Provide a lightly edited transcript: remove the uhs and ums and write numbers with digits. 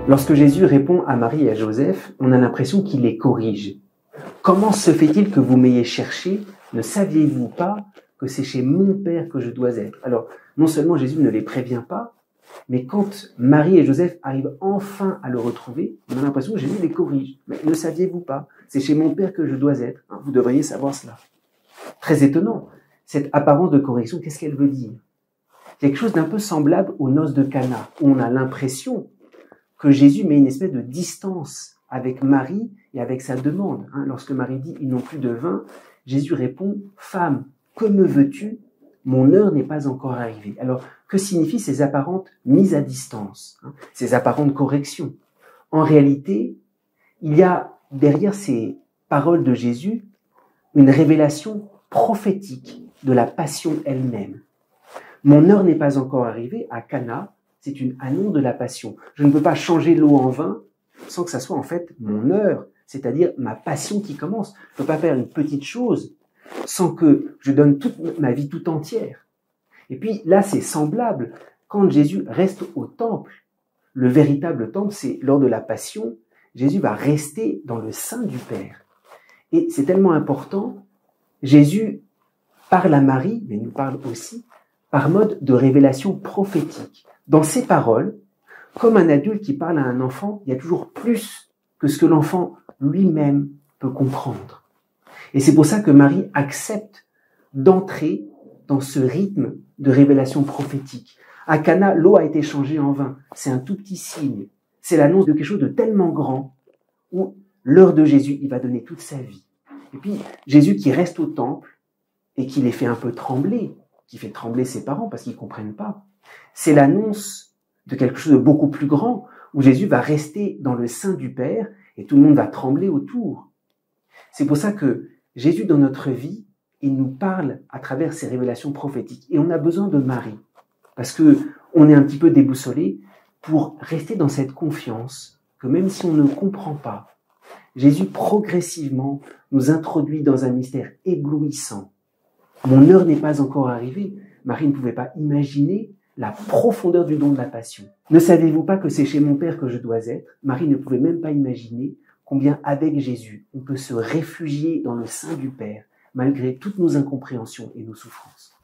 Lorsque Jésus répond à Marie et à Joseph, on a l'impression qu'il les corrige. Comment se fait-il que vous m'ayez cherché? Ne saviez-vous pas que c'est chez mon Père que je dois être? Alors, non seulement Jésus ne les prévient pas, mais quand Marie et Joseph arrivent enfin à le retrouver, on a l'impression que Jésus les corrige. Mais ne saviez-vous pas? C'est chez mon Père que je dois être. Vous devriez savoir cela. Très étonnant. Cette apparence de correction, qu'est-ce qu'elle veut dire? Quelque chose d'un peu semblable aux noces de Cana, où on a l'impression que Jésus met une espèce de distance avec Marie et avec sa demande. Lorsque Marie dit « ils n'ont plus de vin », Jésus répond « Femme, que me veux-tu? Mon heure n'est pas encore arrivée. » Alors, que signifient ces apparentes mises à distance, ces apparentes corrections? En réalité, il y a derrière ces paroles de Jésus une révélation prophétique de la passion elle-même. Mon heure n'est pas encore arrivée, à Cana, c'est une annonce de la passion. Je ne peux pas changer l'eau en vin sans que ça soit en fait mon heure, c'est-à-dire ma passion qui commence. Je ne peux pas faire une petite chose sans que je donne toute ma vie tout entière. Et puis là, c'est semblable. Quand Jésus reste au temple, le véritable temple, c'est lors de la passion, Jésus va rester dans le sein du Père. Et c'est tellement important, Jésus parle à Marie, mais nous parle aussi par mode de révélation prophétique. Dans ses paroles, comme un adulte qui parle à un enfant, il y a toujours plus que ce que l'enfant lui-même peut comprendre. Et c'est pour ça que Marie accepte d'entrer dans ce rythme de révélation prophétique. À Cana, l'eau a été changée en vin. C'est un tout petit signe. C'est l'annonce de quelque chose de tellement grand où l'heure de Jésus, il va donner toute sa vie. Et puis, Jésus qui reste au temple et qui les fait un peu trembler, qui fait trembler ses parents parce qu'ils ne comprennent pas. C'est l'annonce de quelque chose de beaucoup plus grand où Jésus va rester dans le sein du Père et tout le monde va trembler autour. C'est pour ça que Jésus, dans notre vie, il nous parle à travers ces révélations prophétiques. Et on a besoin de Marie, parce que on est un petit peu déboussolé pour rester dans cette confiance que même si on ne comprend pas, Jésus progressivement nous introduit dans un mystère éblouissant. Mon heure n'est pas encore arrivée. Marie ne pouvait pas imaginer la profondeur du don de la passion. Ne savez-vous pas que c'est chez mon Père que je dois être? Marie ne pouvait même pas imaginer combien avec Jésus, on peut se réfugier dans le sein du Père, malgré toutes nos incompréhensions et nos souffrances.